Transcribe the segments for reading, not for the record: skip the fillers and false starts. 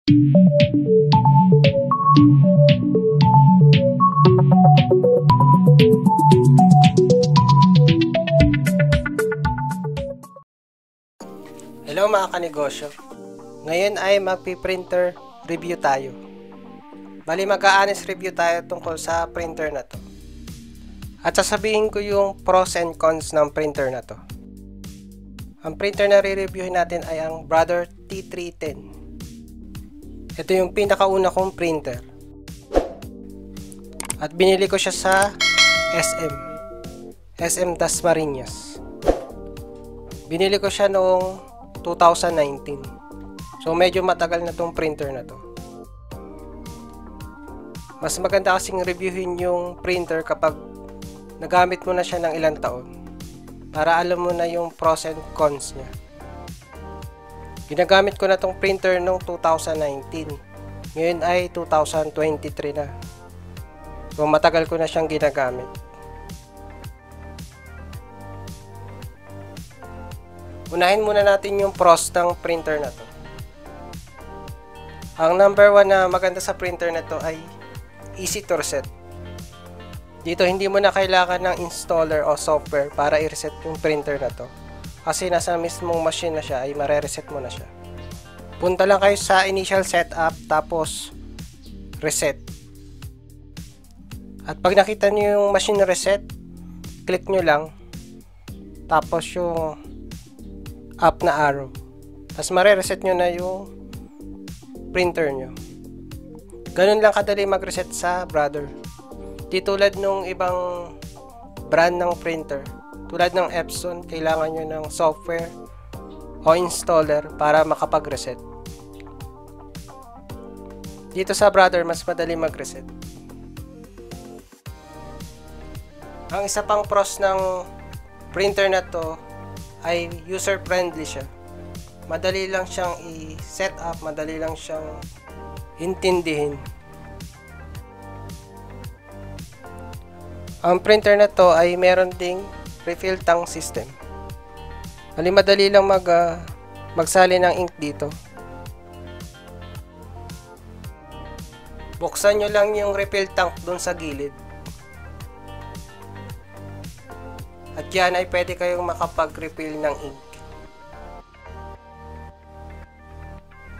Hello mga kanegosyo. Ngayon ay magpi-printer review tayo. Bali mag-a-honest review tayo tungkol sa printer na to. At sasabihin ko yung pros and cons ng printer na to. Ang printer na re-reviewin natin ay ang Brother T310. Ito yung pinakauna kong printer. At binili ko siya sa SM Dasmariñas. Binili ko siya noong 2019. So medyo matagal na tong printer na to. Mas maganda kasing reviewin yung printer kapag nagamit mo na siya ng ilang taon para alam mo na yung pros and cons niya. Ginagamit ko na tong printer noong 2019. Ngayon ay 2023 na. So matagal ko na siyang ginagamit. Unahin muna natin yung pros ng printer na to. Ang number 1 na maganda sa printer na to ay easy to reset. Dito hindi mo na kailangan ng installer o software para i-reset yung printer na to. Kasi nasa mismong machine na siya ay mare-reset mo na siya. Punta lang kayo sa initial setup tapos reset. At pag nakita nyo yung machine reset, click nyo lang. Tapos yung up na arrow. Tapos mare-reset nyo na yung printer nyo. Ganun lang kadali mag-reset sa Brother. Di tulad nung ibang brand ng printer. Tulad ng Epson, kailangan nyo ng software o installer para makapag-reset. Dito sa Brother, mas madali mag-reset. Ang isa pang pros ng printer na to ay user-friendly siya. Madali lang siyang i-set up, madali lang siyang intindihin. Ang printer na to ay meron ding refill tank system. Madali lang magsali ng ink dito. Buksan nyo lang yung refill tank dun sa gilid. At yan ay pwede kayong makapag-refill ng ink.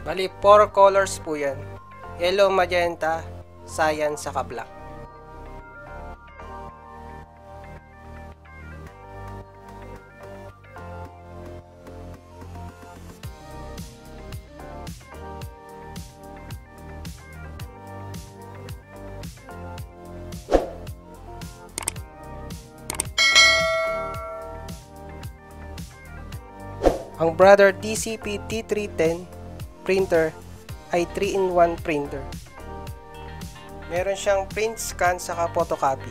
Bali, 4 colors po yan. Yellow, magenta, cyan, saka black. Ang Brother DCP T310 printer ay 3-in-1 printer. Meron siyang print, scan, saka photocopy.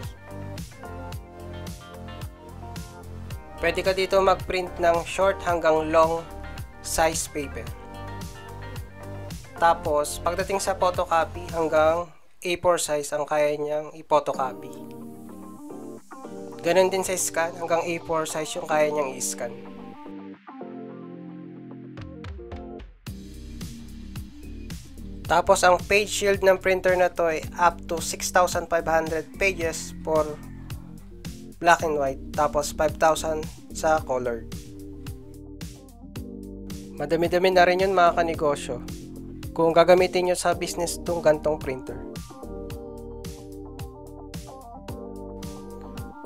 Pwede ka dito mag-print ng short hanggang long size paper. Tapos, pagdating sa photocopy, hanggang A4 size ang kaya niyang i-photocopy. Ganon din sa scan, hanggang A4 size yung kaya niyang i-scan. Tapos ang page yield ng printer na to ay up to 6,500 pages for black and white. Tapos 5,000 sa colored. Madami-dami na rin yun mga kanegosyo kung gagamitin nyo sa business tong gantong printer.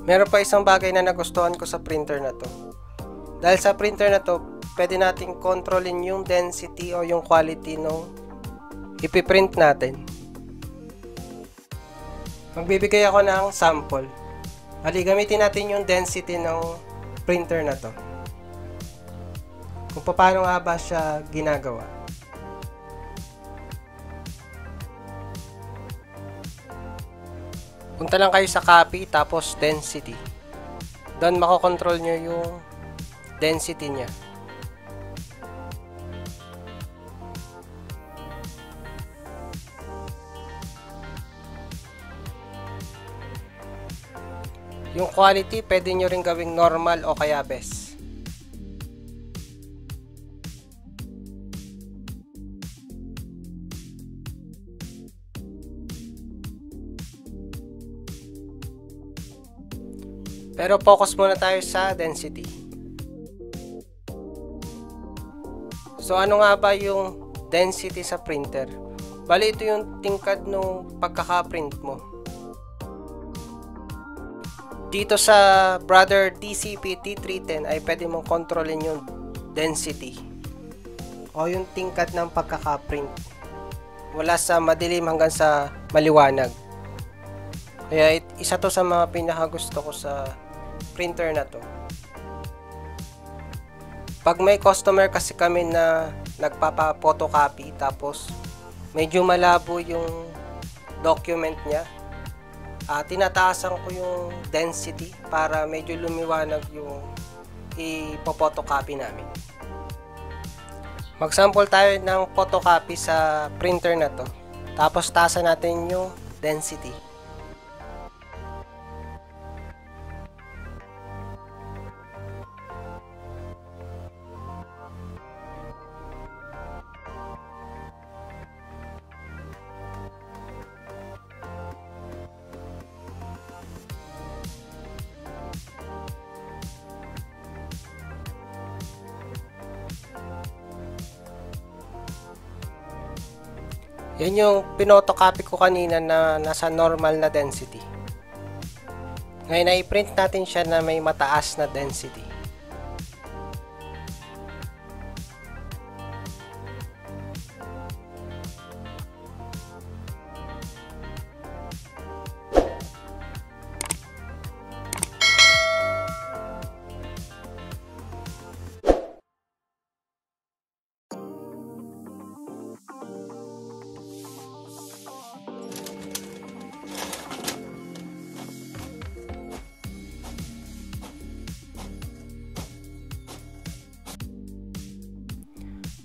Meron pa isang bagay na nagustuhan ko sa printer na to. Dahil sa printer na to, pwede nating kontrolin yung density o yung quality ng ipiprint natin. Magbibigay ako ng sample. Bali, gamitin natin yung density ng printer na to. Kung paano nga ba siya ginagawa. Punta lang kayo sa copy, tapos density. Doon makokontrol nyo yung density niya. Yung quality, pwede nyo rin gawing normal o kaya best. Pero focus muna tayo sa density. So ano nga ba yung density sa printer? Bali ito yung tingkad ng pagkaka-print mo. Dito sa Brother TCP T310 ay pwede mong kontrolin yung density o yung tingkad ng pagkaka-print mula sa madilim hanggang sa maliwanag. Kaya isa to sa mga pinakagusto ko sa printer na to. Pag may customer kasi kami na nagpapa-photocopy tapos medyo malabo yung document niya, tinataasan ko yung density para medyo lumiwanag yung ipo-photocopy namin. Mag-sample tayo ng photocopy sa printer na to. Tapos taasan natin yung density. Yan yung pinotocopy ko kanina na nasa normal na density. Ngayon i-print natin siya na may mataas na density.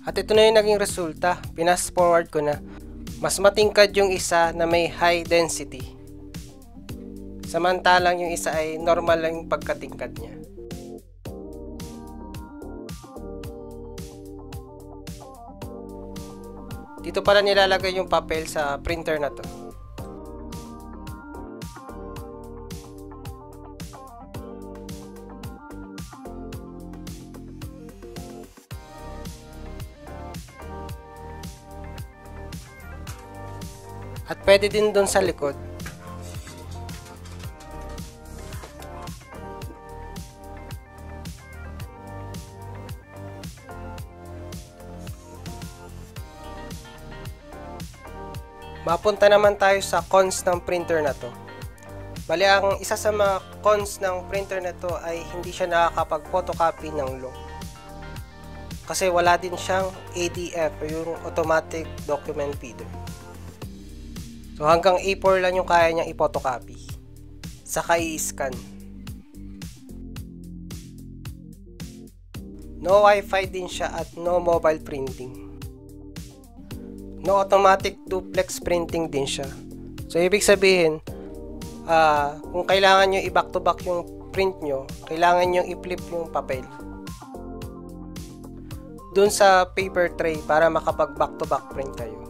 At ito na yung naging resulta. Pinas forward ko na. Mas matingkad yung isa na may high density. Samantalang yung isa ay normal lang yung pagkatingkad niya. Dito pala nilalagay yung papel sa printer na to. At pwede din doon sa likod. Mapunta naman tayo sa cons ng printer na to. Bali, ang isa sa mga cons ng printer na to ay hindi siya nakakapag-photocopy ng long. Kasi wala din siyang ADF, yung Automatic Document Feeder. So hanggang A4 lang yung kaya niyang i-photocopy. Saka i-scan. No Wi-Fi din siya at no mobile printing. No automatic duplex printing din siya. So ibig sabihin, kung kailangan nyo i-back to back yung print nyo, kailangan nyo i-flip yung papel dun sa paper tray para makapag back to back print kayo.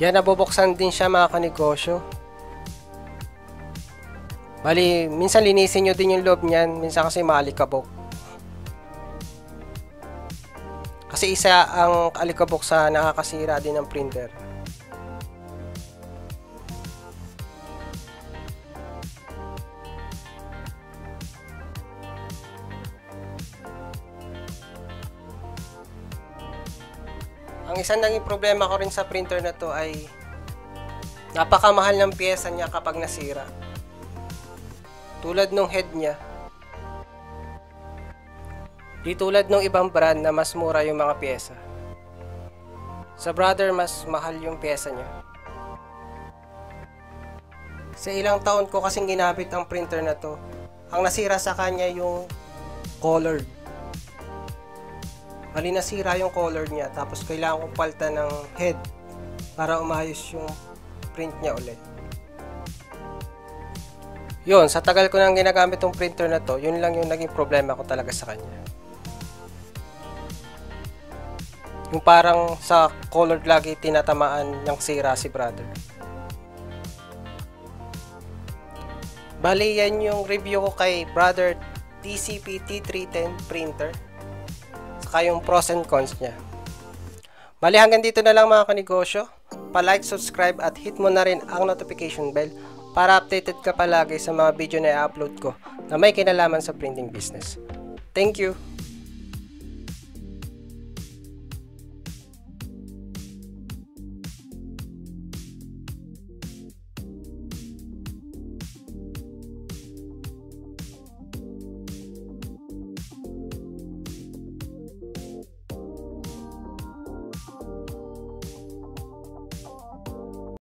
Yan, nabubuksan din siya mga kanegosyo. Bali, minsan linisin nyo din yung loob niyan, minsan kasi maalikabok. Kasi isa ang alikabok sa nakakasira din ng printer. Ang isang naging problema ko rin sa printer na to ay napakamahal ng piyesa niya kapag nasira. Tulad nung head niya. Di tulad nung ibang brand na mas mura yung mga piyesa. Sa Brother, mas mahal yung piyesa niya. Sa ilang taon ko kasing ginamit ang printer na to, ang nasira sa kanya yung color. Bali, nasira yung color niya, tapos kailangan kong palitan ng head para umayos yung print niya ulit. Yun, sa tagal ko nang ginagamit yung printer na to, yun lang yung naging problema ko talaga sa kanya. Yung parang sa color lagi tinatamaan ng sira si Brother. Bali, yan yung review ko kay Brother TCP T310 printer. Saka yung pros and cons niya. Bali, hanggang dito na lang mga kanegosyo. Pa-like, subscribe at hit mo na rin ang notification bell para updated ka palagi sa mga video na i-upload ko na may kinalaman sa printing business. Thank you!